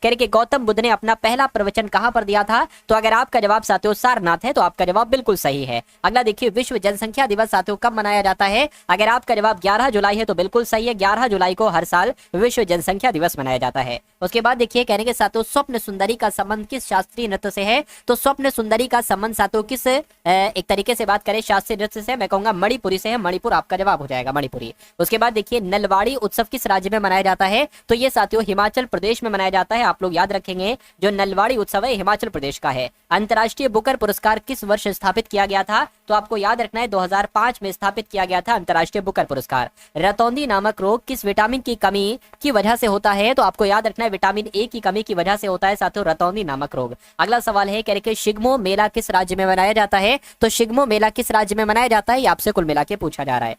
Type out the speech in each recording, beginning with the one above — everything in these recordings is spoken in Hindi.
कह रहे कि गौतम बुद्ध ने अपना पहला प्रवचन कहां पर दिया था? तो अगर आपका जवाब साथियों सारनाथ है तो आपका जवाब बिल्कुल सही है। अगला देखिए, विश्व जनसंख्या दिवस साथियों कब मनाया जाता है? अगर आपका जवाब 11 जुलाई है तो बिल्कुल सही है। 11 जुलाई को हर साल विश्व जनसंख्या दिवस मनाया जाता है। उसके बाद देखिए, कहने के साथियों स्वप्न सुंदरी का संबंध किस शास्त्रीय नृत्य से है? तो स्वप्न सुंदरी का संबंध साथियों किस एक तरीके से बात करें शास्त्रीय नृत्य से, मैं कहूंगा मणिपुरी से है। मणिपुर आपका जवाब हो जाएगा, मणिपुरी। उसके बाद देखिए, नलवाड़ी उत्सव किस राज्य में मनाया जाता है? तो ये साथियों हिमाचल प्रदेश में मनाया जाता है। आप लोग याद रखेंगे, जो नलवाड़ी उत्सव है हिमाचल प्रदेश का है। अंतर्राष्ट्रीय बुकर पुरस्कार किस वर्ष स्थापित किया गया था? तो आपको याद रखना है 2005 में स्थापित किया गया था अंतर्राष्ट्रीय बुकर पुरस्कार। रतौंधी नामक रोग किस विटामिन की कमी की वजह से होता है? तो आपको याद रखना है विटामिन ए की कमी की वजह से होता है साथियों रतौंधी नामक रोग। अगला सवाल है, कह रहे कि शिग्मो मेला किस राज्य में मनाया जाता है? तो शिग्मो मेला किस राज्य में मनाया जाता है, ये आपसे कुल मिला के पूछा जा रहा है।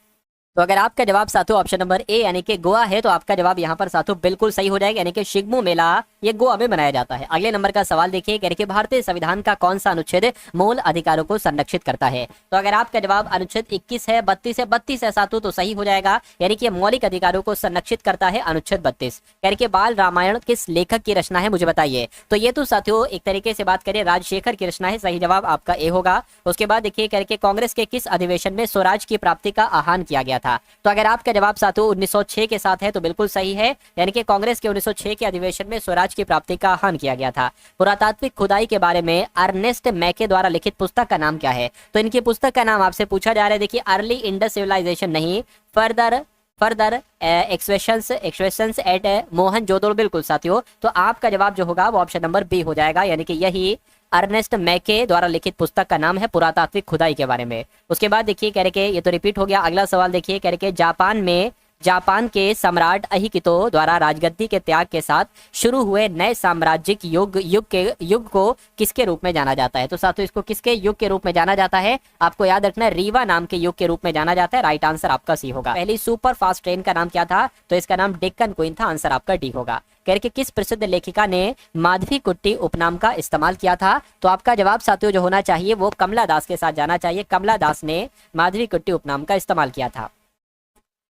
तो अगर आपका जवाब साथियों ऑप्शन नंबर ए यानी कि गोवा है तो आपका जवाब यहाँ पर साथियों बिल्कुल सही हो जाएगा, यानी कि शिग्मो मेला ये गोवा में मनाया जाता है। अगले नंबर का सवाल देखिए, कह रहे कि भारतीय संविधान का कौन सा अनुच्छेद मूल अधिकारों को संरक्षित करता है? तो अगर आपका जवाब अनुच्छेद 21 है, 32 है साथियों तो सही हो जाएगा, यानी कि मौलिक अधिकारों को संरक्षित करता है अनुच्छेद 32। कह रहे कि बाल रामायण किस लेखक की रचना है, मुझे बताइए। तो ये तो साथियों एक तरीके से बात करें राजशेखर की रचना है, सही जवाब आपका ए होगा। उसके बाद देखिए, कह रहे कि कांग्रेस के किस अधिवेशन में स्वराज की प्राप्ति का आह्वान किया गया था? तो अगर आपका जवाब साथियों 1906 के साथ है तो बिल्कुल सही है, यानी कि कांग्रेस के 1906 के अधिवेशन में स्वराज की प्राप्ति का आह्वान किया गया था। पुरातात्विक खुदाई के बारे में अर्नेस्ट मैके द्वारा लिखित पुस्तक का नाम क्या है? तो इनकी पुस्तक का नाम आपसे पूछा जा रहा है। देखिए, अर्ली इंडस सिविलाइजेशन नहीं, फर्दर एक्सवेशंस एट मोहनजोदड़ो, बिल्कुल साथियों। तो आपका जवाब जो होगा वो ऑप्शन नंबर बी हो जाएगा, यानी कि यही अर्नेस्ट मैके द्वारा लिखित पुस्तक का नाम है पुरातात्विक खुदाई के बारे में। उसके बाद देखिए, कह रहे के ये तो रिपीट हो गया। अगला सवाल देखिए, कह रहे के जापान के सम्राट अहिकितो द्वारा राजगद्दी के त्याग के साथ शुरू हुए नए साम्राज्यिक युग को किसके रूप में जाना जाता है? तो साथियों इसको किसके युग के रूप में जाना जाता है? आपको याद रखना है रीवा नाम के युग के रूप में जाना जाता है। राइट आंसर आपका सी होगा। पहली सुपर फास्ट ट्रेन का नाम क्या था? तो इसका नाम डेक्कन क्वीन था। आंसर आपका डी होगा। कह रहे कि किस प्रसिद्ध लेखिका ने माधवीकुट्टी उपनाम का इस्तेमाल किया था? तो आपका जवाब साथियों जो होना चाहिए वो कमला दास के साथ जाना चाहिए। कमला दास ने माधवीकुट्टी उपनाम का इस्तेमाल किया था।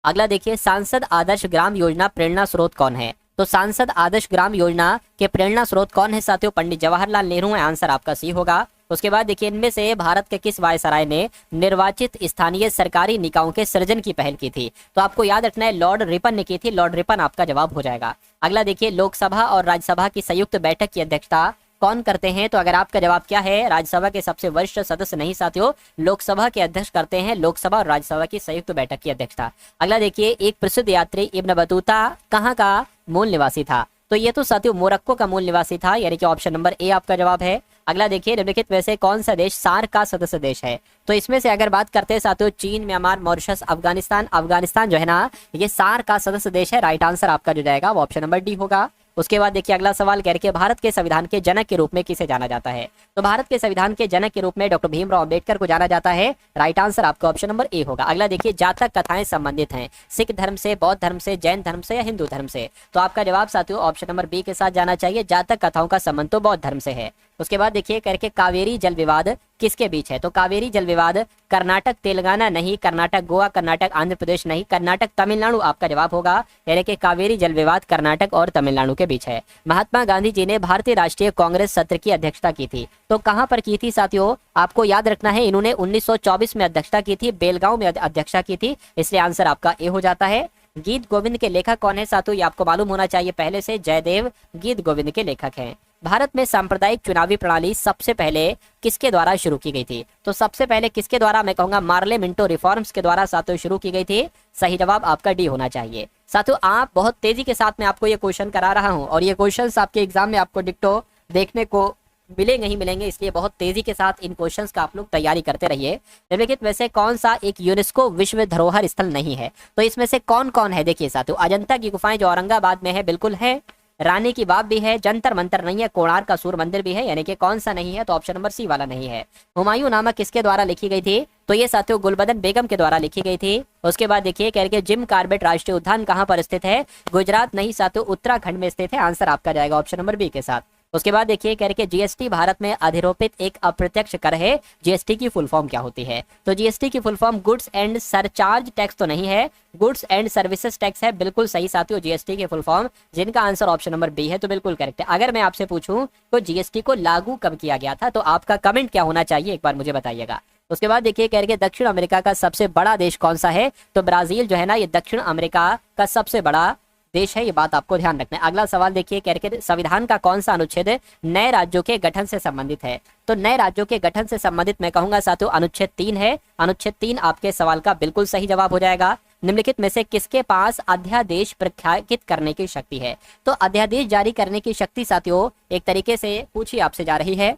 अगला देखिए, सांसद आदर्श ग्राम योजना प्रेरणा स्रोत कौन है? तो सांसद आदर्श ग्राम योजना के प्रेरणा स्रोत कौन है साथियों? पंडित जवाहरलाल नेहरू है। आंसर आपका सी होगा। उसके बाद देखिए, इनमें से भारत के किस वायसराय ने निर्वाचित स्थानीय सरकारी निकायों के सृजन की पहल की थी? तो आपको याद रखना है लॉर्ड रिपन ने की थी। लॉर्ड रिपन आपका जवाब हो जाएगा। अगला देखिए, लोकसभा और राज्यसभा की संयुक्त बैठक की अध्यक्षता कौन करते हैं? तो अगर आपका जवाब क्या है, राज्यसभा के सबसे वरिष्ठ सदस्य नहीं साथियों, लोकसभा के अध्यक्ष करते हैं लोकसभा और राज्यसभा की संयुक्त बैठक की अध्यक्षता। अगला देखिए, एक प्रसिद्ध यात्री इब्न बतूता कहाँ का मूल निवासी था? तो ये तो साथियों मोरक्को का मूल निवासी था, यानी कि ऑप्शन नंबर ए आपका जवाब है। अगला देखिए, निम्नलिखित में से कौन सा देश सार्क का सदस्य देश है? तो इसमें से अगर बात करते हैं साथियों चीन, म्यांमार, मॉरिशस, अफगानिस्तान जो है ना, ये सार्क का सदस्य देश है। राइट आंसर आपका जो जाएगा वो ऑप्शन नंबर डी होगा। उसके बाद देखिए, अगला सवाल कह रहे भारत के संविधान के जनक के रूप में किसे जाना जाता है? तो भारत के संविधान के जनक के रूप में डॉक्टर भीमराव अंबेडकर को जाना जाता है। राइट आंसर आपका ऑप्शन नंबर ए होगा। अगला देखिए, जातक कथाएं संबंधित हैं सिख धर्म से, बौद्ध धर्म से, जैन धर्म से या हिंदू धर्म से? तो आपका जवाब साथियों ऑप्शन नंबर बी के साथ जाना चाहिए। जातक कथाओं का संबंध तो बौद्ध धर्म से है। उसके बाद देखिए, कह रहे कावेरी जल विवाद किसके बीच है? तो कावेरी जल विवाद कर्नाटक तेलंगाना नहीं, कर्नाटक गोवा, कर्नाटक आंध्र प्रदेश नहीं, कर्नाटक तमिलनाडु आपका जवाब होगा, यानी कि कावेरी जल विवाद कर्नाटक और तमिलनाडु के बीच है। महात्मा गांधी जी ने भारतीय राष्ट्रीय कांग्रेस सत्र की अध्यक्षता की थी, तो कहां पर की थी साथियों? आपको याद रखना है इन्होंने 1924 में अध्यक्षता की थी, बेलगांव में अध्यक्षता की थी, इसलिए आंसर आपका ए हो जाता है। गीत गोविंद के लेखक कौन है साथियों? ये आपको मालूम होना चाहिए पहले से, जयदेव गीत गोविंद के लेखक हैं। भारत में सांप्रदायिक चुनावी प्रणाली सबसे पहले किसके द्वारा शुरू की गई थी? तो सबसे पहले किसके द्वारा? मैं कहूंगा मार्ले मिंटो रिफॉर्म्स के द्वारा साथियों शुरू की गई थी। सही जवाब आपका डी होना चाहिए। साथियों आप बहुत तेजी के साथ में आपको ये क्वेश्चन करा रहा हूं और ये क्वेश्चंस आपके एग्जाम में आपको डिक्टो देखने को मिलेंगे ही मिलेंगे, इसलिए बहुत तेजी के साथ इन क्वेश्चंस का आप लोग तैयारी करते रहिए। निम्नलिखित में से कौन सा एक यूनेस्को विश्व धरोहर स्थल नहीं है? तो इसमें से कौन कौन है? देखिए साथियों, अजंता की गुफाएं जो औरंगाबाद में है बिल्कुल है, रानी की बाग भी है, जंतर मंतर नहीं है, कोणार्क का सूर्य मंदिर भी है, यानी कि कौन सा नहीं है? तो ऑप्शन नंबर सी वाला नहीं है। हुमायूं नामा किसके द्वारा लिखी गई थी? तो ये साथियों गुलबदन बेगम के द्वारा लिखी गई थी। उसके बाद देखिए, कह रहे जिम कार्बेट राष्ट्रीय उद्यान कहां पर स्थित है? गुजरात नहीं साथियों, उत्तराखंड में स्थित है। आंसर आपका जाएगा ऑप्शन नंबर बी के साथ। उसके बाद देखिए कह रहे कि जीएसटी भारत में अधिरोपित एक अप्रत्यक्ष कर है, जीएसटी की फुल फॉर्म क्या होती है? तो जीएसटी की full form goods and surcharge tax तो नहीं है, गुड्स एंड सर्विसेज टैक्स है। बिल्कुल सही साथियों, जीएसटी की फुल फॉर्म, जिनका आंसर ऑप्शन नंबर बी है तो बिल्कुल करेक्ट है। अगर मैं आपसे पूछूं तो जीएसटी को लागू कब किया गया था, तो आपका कमेंट क्या होना चाहिए एक बार मुझे बताइएगा। उसके बाद देखिए कह रहे कि दक्षिण अमेरिका का सबसे बड़ा देश कौन सा है? तो ब्राजील जो है ना, ये दक्षिण अमेरिका का सबसे बड़ा देश है, ये बात आपको ध्यान रखना है। अगला सवाल देखिए कह रहे कि संविधान का कौन सा अनुच्छेद नए राज्यों के गठन से संबंधित है? तो नए राज्यों के गठन से संबंधित मैं कहूंगा साथियों अनुच्छेद 3 है। अनुच्छेद 3 आपके सवाल का बिल्कुल सही जवाब हो जाएगा। निम्नलिखित में से किसके पास अध्यादेश प्रख्यापित करने की शक्ति है? तो अध्यादेश जारी करने की शक्ति साथियों एक तरीके से पूछी आपसे जा रही है,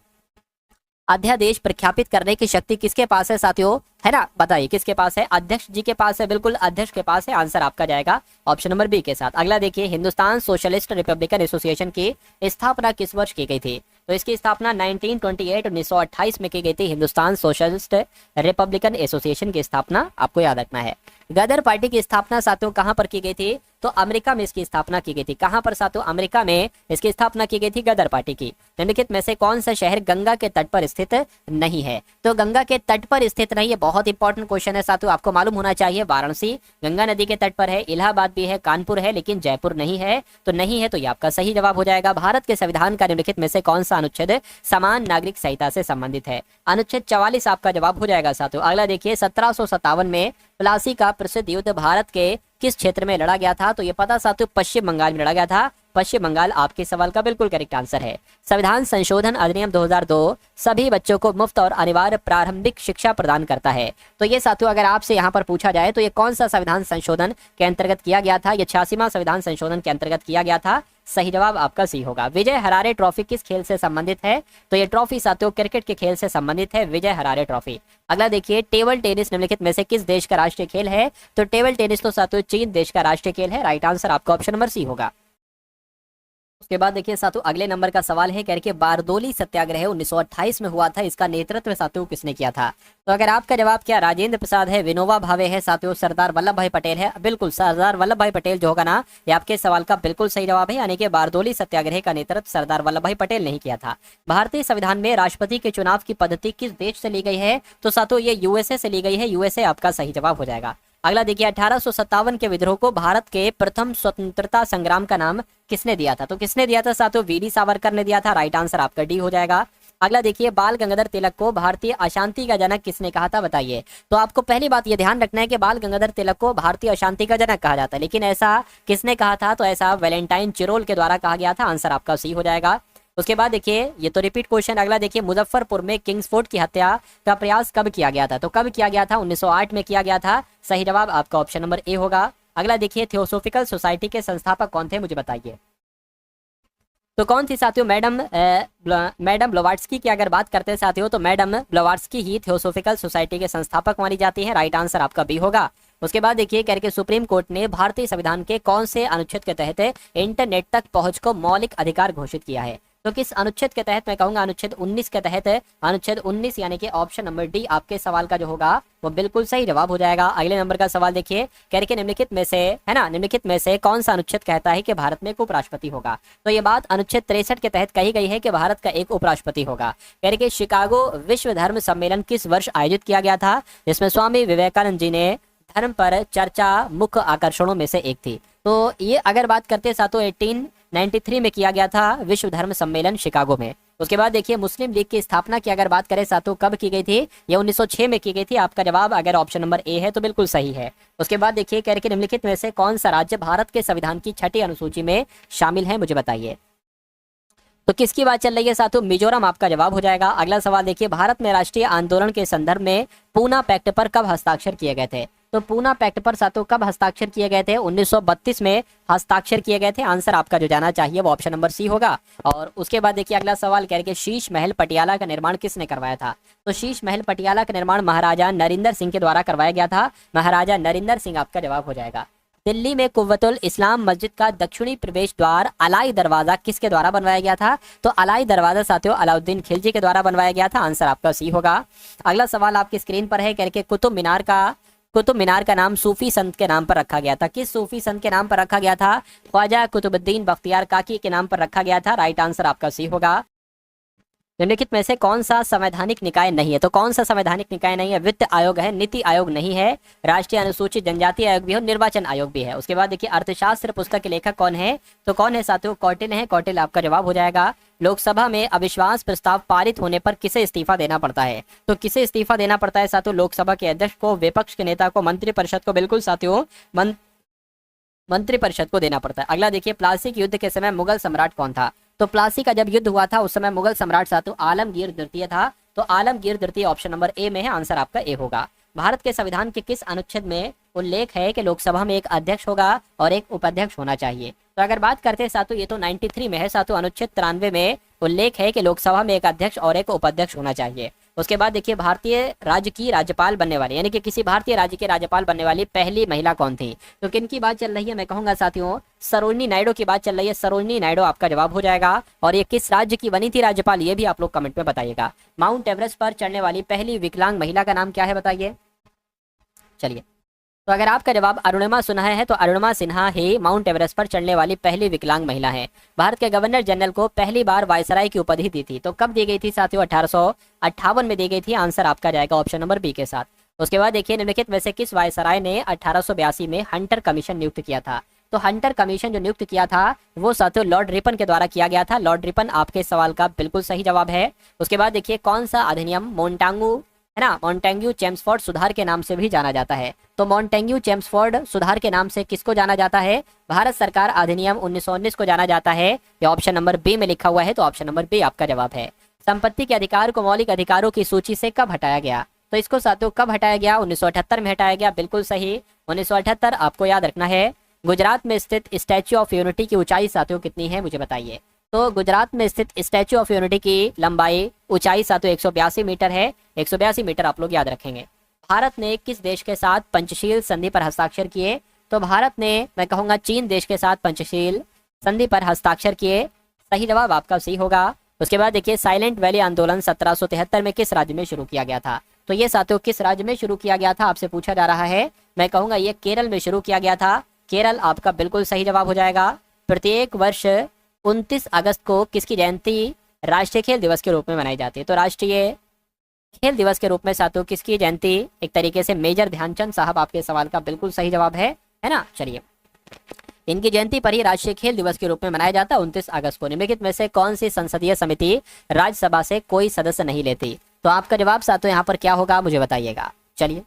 अध्यादेश प्रख्यापित करने की शक्ति किसके पास है साथियों, है ना? बताइए किसके पास है? अध्यक्ष जी के पास है, बिल्कुल अध्यक्ष के पास है। आंसर आपका जाएगा ऑप्शन नंबर बी के साथ। अगला देखिए, हिंदुस्तान सोशलिस्ट रिपब्लिकन एसोसिएशन की स्थापना किस वर्ष की गई थी? तो इसकी स्थापना 1928 में की गई थी। हिंदुस्तान सोशलिस्ट रिपब्लिकन एसोसिएशन की स्थापना आपको याद रखना है। गदर पार्टी की स्थापना साथियों कहां पर की गई थी? तो अमेरिका में इसकी स्थापना की गई थी। कहां पर साथियों? अमेरिका में इसकी स्थापना की गई थी गदर पार्टी की। निम्नलिखित में से कौन सा शहर गंगा के तट पर स्थित नहीं है? तो गंगा के तट पर स्थित नहीं है, बहुत इंपॉर्टेंट क्वेश्चन है साथियों, आपको मालूम होना चाहिए। वाराणसी गंगा नदी के तट पर है, इलाहाबाद भी है, कानपुर है, लेकिन जयपुर नहीं है। तो नहीं है, तो ये आपका सही जवाब हो जाएगा। भारत के संविधान का निम्नलिखित में से कौन सा अनुच्छेद समान नागरिक संहिता से संबंधित है? अनुच्छेद 44 आपका जवाब हो जाएगा साथियों। अगला देखिए, 1757 में प्लासी का प्रसिद्ध युद्ध भारत के किस क्षेत्र में लड़ा गया था? तो ये पता साथियों पश्चिम बंगाल में लड़ा गया था। पश्चिम बंगाल आपके सवाल का बिल्कुल करेक्ट आंसर है। संविधान संशोधन अधिनियम 2002 सभी बच्चों को मुफ्त और अनिवार्य प्रारंभिक शिक्षा प्रदान करता है। तो ये साथियों अगर आपसे यहाँ पर पूछा जाए तो ये कौन सा संविधान संशोधन के अंतर्गत किया गया था? ये 86वां संविधान संशोधन के अंतर्गत किया गया था। सही जवाब आपका सी होगा। विजय हरारे ट्रॉफी किस खेल से संबंधित है? तो ये ट्रॉफी साथियों क्रिकेट के खेल से संबंधित है, विजय हरारे ट्रॉफी। अगला देखिए, टेबल टेनिस निम्नलिखित में से किस देश का राष्ट्रीय खेल है? तो टेबल टेनिस तो साथियों चीन देश का राष्ट्रीय खेल है। राइट आंसर आपका ऑप्शन नंबर सी होगा। उसके बाद देखिए साथियों अगले नंबर का सवाल है, कह रहे कि बारदोली सत्याग्रह 1928 में हुआ था, इसका नेतृत्व साथियों किसने किया था? तो अगर आपका जवाब क्या राजेंद्र प्रसाद है, विनोबा भावे है साथियों, सरदार वल्लभ भाई पटेल है, बिल्कुल सरदार वल्लभ भाई पटेल जो होगा ना, ये आपके सवाल का बिल्कुल सही जवाब है। यानी कि बारदोली सत्याग्रह का नेतृत्व सरदार वल्लभ भाई पटेल ने किया था। भारतीय संविधान में राष्ट्रपति के चुनाव की पद्धति किस देश से ली गई है? तो साथियों ये यूएसए से ली गई है। यूएसए आपका सही जवाब हो जाएगा। अगला देखिए, 1857 के विद्रोह को भारत के प्रथम स्वतंत्रता संग्राम का नाम किसने दिया था? तो किसने दिया था साथियों? वीडी सावरकर ने दिया था। राइट आंसर आपका डी हो जाएगा। अगला देखिए, बाल गंगाधर तिलक को भारतीय अशांति का जनक किसने कहा था? बताइए। तो आपको पहली बात ये ध्यान रखना है कि बाल गंगाधर तिलक को भारतीय अशांति का जनक कहा जाता है, लेकिन ऐसा किसने कहा था? तो ऐसा वैलेंटाइन चिरोल के द्वारा कहा गया था। आंसर आपका सी हो जाएगा। उसके बाद देखिए, ये तो रिपीट क्वेश्चन। अगला देखिए, मुजफ्फरपुर में किंग्सफोर्ड की हत्या का प्रयास कब किया गया था? तो कब किया गया था? 1908 में किया गया था। सही जवाब आपका ऑप्शन नंबर ए होगा। अगला देखिए, थियोसोफिकल सोसाइटी के संस्थापक कौन थे? मुझे बताइए। तो कौन थी साथियों? मैडम ब्लोवाट्स्की की अगर बात करते हैं साथियों, तो मैडम ब्लोवाट्स्की ही थियोसोफिकल सोसाइटी के संस्थापक मानी जाती है। राइट आंसर आपका बी होगा। उसके बाद देखिए, कह के सुप्रीम कोर्ट ने भारतीय संविधान के कौन से अनुच्छेद के तहत इंटरनेट तक पहुंच को मौलिक अधिकार घोषित किया है? तो किस अनुच्छेद के तहत? मैं कहूंगा अनुच्छेद 19 के तहत। अनुच्छेद 19 यानी कि ऑप्शन नंबर डी आपके सवाल का जो होगा वो बिल्कुल सही जवाब हो जाएगा। अगले नंबर का सवाल देखिए, कह रहे कि निम्नलिखित में से, है ना, निम्नलिखित में से कौन सा अनुच्छेद कहता है कि भारत में एक उपराष्ट्रपति होगा? तो ये बात अनुच्छेद 63 के तहत कही गई है कि भारत का एक उपराष्ट्रपति होगा। कह रहे कि शिकागो विश्व धर्म सम्मेलन किस वर्ष आयोजित किया गया था, जिसमें स्वामी विवेकानंद जी ने धर्म पर चर्चा मुख्य आकर्षणों में से एक थी? तो ये अगर बात करते हैं साथियों 1893 में किया गया था विश्व धर्म सम्मेलन शिकागो में। उसके बाद देखिए, मुस्लिम लीग की स्थापना की अगर बात करें साथियों कब की गई थी? ये 1906 में की गई थी। आपका जवाब अगर ऑप्शन नंबर ए है तो बिल्कुल सही है। उसके बाद देखिए, कह रहे कि निम्नलिखित में से कौन सा राज्य भारत के संविधान की 6ठी अनुसूची में शामिल है? मुझे बताइए। तो किसकी बात चल रही है साथियों? मिजोरम आपका जवाब हो जाएगा। अगला सवाल देखिए, भारत में राष्ट्रीय आंदोलन के संदर्भ में पूना पैक्ट पर कब हस्ताक्षर किए गए थे? तो पूना पैक्ट पर साथियों कब हस्ताक्षर किए गए थे? 1932 में हस्ताक्षर किए गए थे। आंसर आपका जो जाना चाहिए वो ऑप्शन नंबर सी होगा। और उसके बाद देखिए, अगला सवाल कह रहे शीश महल पटियाला का निर्माण किसने करवाया था? तो शीश महल पटियाला का निर्माण महाराजा नरिंदर सिंह के द्वारा करवाया गया था। महाराजा नरिंदर सिंह आपका जवाब हो जाएगा। दिल्ली में कुव्वतुल इस्लाम मस्जिद का दक्षिणी प्रवेश द्वार अलाई दरवाजा किसके द्वारा बनवाया गया था? तो अलाई दरवाजा साथियों अलाउद्दीन खिलजी के द्वारा बनवाया गया था। आंसर आपका सी होगा। अगला सवाल आपकी स्क्रीन पर है, कह के कुतुब मीनार का नाम सूफी संत के नाम पर रखा गया था? किस सूफी संत के नाम पर रखा गया था? ख्वाजा कुतुबुद्दीन बख्तियार काकी के नाम पर रखा गया था। राइट आंसर आपका सी होगा। निम्नलिखित में से कौन सा संवैधानिक निकाय नहीं है? तो कौन सा संवैधानिक निकाय नहीं है? वित्त आयोग है, नीति आयोग नहीं है, राष्ट्रीय अनुसूचित जनजाति आयोग भी है, निर्वाचन आयोग भी है। उसके बाद देखिए अर्थशास्त्र पुस्तक के लेखक कौन है? तो कौन है साथियों? कौटिल्य है। कौटिल्य आपका जवाब हो जाएगा। लोकसभा में अविश्वास प्रस्ताव पारित होने पर किसे इस्तीफा देना पड़ता है? तो किसे इस्तीफा देना पड़ता है साथियों? लोकसभा के अध्यक्ष को, विपक्ष के नेता को, मंत्रिपरिषद को। बिल्कुल साथियों, मंत्रिपरिषद को देना पड़ता है। अगला देखिए प्लासी युद्ध के समय मुगल सम्राट कौन था? तो प्लासी का जब युद्ध हुआ था उस समय मुगल सम्राट साथियों आलमगीर द्वितीय था। तो आलमगीर द्वितीय ऑप्शन नंबर ए में है। आंसर आपका ए होगा। भारत के संविधान के किस अनुच्छेद में उल्लेख है कि लोकसभा में एक अध्यक्ष होगा और एक उपाध्यक्ष होना चाहिए? तो अगर बात करते हैं साथियों, ये तो 93 में है साथियों, अनुच्छेद 93 में उल्लेख है कि लोकसभा में एक अध्यक्ष और एक उपाध्यक्ष होना चाहिए। उसके बाद देखिए भारतीय राज्य की राज्यपाल बनने वाली, यानी कि किसी भारतीय राज्य के राज्यपाल बनने वाली पहली महिला कौन थी? तो किन की बात चल रही है? मैं कहूंगा साथियों सरोजिनी नायडू की बात चल रही है। सरोजिनी नायडू आपका जवाब हो जाएगा। और ये किस राज्य की बनी थी राज्यपाल, ये भी आप लोग कमेंट में बताइएगा। माउंट एवरेस्ट पर चढ़ने वाली पहली विकलांग महिला का नाम क्या है बताइए? चलिए, तो अगर आपका जवाब अरुणिमा सिन्हा है तो अरुणिमा सिन्हा ही माउंट एवरेस्ट पर चढ़ने वाली पहली विकलांग महिला है। भारत के गवर्नर जनरल को पहली बार वायसराय की उपाधि दी थी, तो कब दी गई थी साथियों? 1858 में दी गई थी। आंसर आपका जाएगा ऑप्शन नंबर बी के साथ। उसके बाद देखिए निम्नलिखित में से किस वायसराय ने 1882 में हंटर कमीशन नियुक्त किया था? तो हंटर कमीशन जो नियुक्त किया था वो साथियों लॉर्ड रिपन के द्वारा किया गया था। लॉर्ड रिपन आपके सवाल का बिल्कुल सही जवाब है। उसके बाद देखिए कौन सा अधिनियम मोन्टांगू है ना, मोन्टेग्यू चेम्सफोर्ड सुधार के नाम से भी जाना जाता है? तो मोन्टेग्यू चेम्सफोर्ड सुधार के नाम से किसको जाना जाता है? भारत सरकार अधिनियम 1919 को जाना जाता है। यह ऑप्शन नंबर बी में लिखा हुआ है, तो ऑप्शन नंबर बी आपका जवाब है। संपत्ति के अधिकार को मौलिक अधिकारों की सूची से कब हटाया गया? तो इसको साथियों कब हटाया गया? 1978 में हटाया गया। बिल्कुल सही, 1978 आपको याद रखना है। गुजरात में स्थित स्टैच्यू ऑफ यूनिटी की ऊंचाई साथियों कितनी है मुझे बताइए? तो गुजरात में स्थित स्टैच्यू ऑफ यूनिटी की लंबाई ऊंचाई साथियों 182 मीटर है। 182 मीटर आप लोग याद रखेंगे। भारत ने किस देश के साथ पंचशील संधि पर हस्ताक्षर किए? तो भारत ने, मैं कहूंगा चीन देश के साथ पंचशील संधि पर हस्ताक्षर किए। सही जवाब आपका सही होगा। उसके बाद देखिए साइलेंट वैली आंदोलन 1773 में किस राज्य में शुरू किया गया था? तो ये साथियों किस राज्य में शुरू किया गया था आपसे पूछा जा रहा है। मैं कहूंगा ये केरल में शुरू किया गया था। केरल आपका बिल्कुल सही जवाब हो जाएगा। प्रत्येक वर्ष 29 अगस्त को किसकी जयंती राष्ट्रीय खेल दिवस के रूप में मनाई जाती है? तो राष्ट्रीय खेल दिवस के रूप में साथियों किसकी जयंती? एक तरीके से मेजर ध्यानचंद साहब आपके सवाल का बिल्कुल सही जवाब है ना। चलिए, इनकी जयंती पर ही राष्ट्रीय खेल दिवस के रूप में मनाया जाता है 29 अगस्त को। निम्नलिखित में से कौन सी संसदीय समिति राज्यसभा से कोई सदस्य नहीं लेती? तो आपका जवाब साथियों यहाँ पर क्या होगा मुझे बताइएगा। चलिए,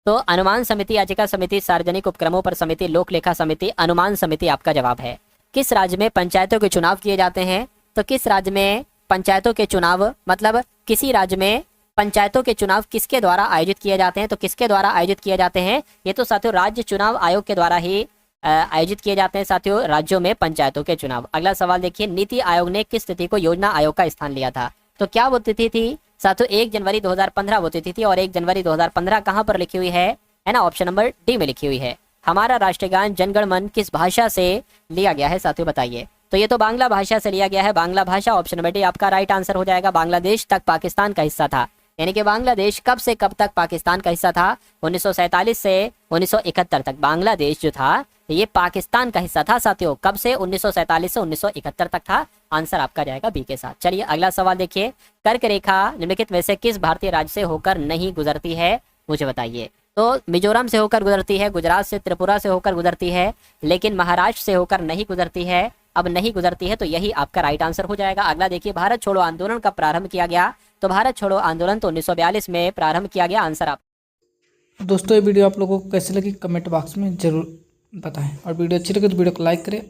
तो अनुमान समिति, याचिका समिति, सार्वजनिक उपक्रमों पर समिति, लोक लेखा समिति, अनुमान समिति आपका जवाब है। किस राज्य में पंचायतों के चुनाव किए जाते हैं? तो किस राज्य में पंचायतों के चुनाव, मतलब किसी राज्य में पंचायतों के चुनाव किसके द्वारा आयोजित किए जाते हैं? तो किसके द्वारा आयोजित किए जाते हैं? ये तो साथियों राज्य चुनाव आयोग के द्वारा ही आयोजित किए जाते हैं साथियों राज्यों में पंचायतों के चुनाव। अगला सवाल देखिए, नीति आयोग ने किस तिथि को योजना आयोग का स्थान लिया था? तो क्या वो तिथि थी साथियों? 1 जनवरी 2015 वो तिथि थी। और 1 जनवरी 2015 कहाँ पर लिखी हुई है ना? ऑप्शन नंबर डी में लिखी हुई है। हमारा राष्ट्रीय गान जनगण मन किस भाषा से लिया गया है साथियों बताइए? तो ये तो बांग्ला भाषा से लिया गया है। बांग्ला भाषा ऑप्शन नंबर डी आपका राइट आंसर हो जाएगा। बांग्लादेश तक पाकिस्तान का हिस्सा था, यानी कि बांग्लादेश कब से कब तक पाकिस्तान का हिस्सा था? 1947 से 1971 तक बांग्लादेश जो था ये पाकिस्तान का हिस्सा था साथियों। कब से? 1947 से 1971 तक था। आंसर आपका जाएगा बी के साथ। चलिए अगला सवाल देखिए, कर्क रेखा निम्नलिखित में से किस भारतीय राज्य से होकर नहीं गुजरती है मुझे बताइए? तो मिजोरम से होकर गुजरती है, गुजरात से, त्रिपुरा से होकर गुजरती है, लेकिन महाराष्ट्र से होकर नहीं गुजरती है। अब नहीं गुजरती है तो यही आपका राइट आंसर हो जाएगा। अगला देखिए, भारत छोड़ो आंदोलन कब प्रारंभ किया गया? तो भारत छोड़ो आंदोलन तो 1942 में प्रारंभ किया गया। आंसर आप दोस्तों ये वीडियो आप लोगों को कैसे लगी कमेंट बॉक्स में जरूर बताएं, और वीडियो अच्छी लगे तो वीडियो को लाइक करें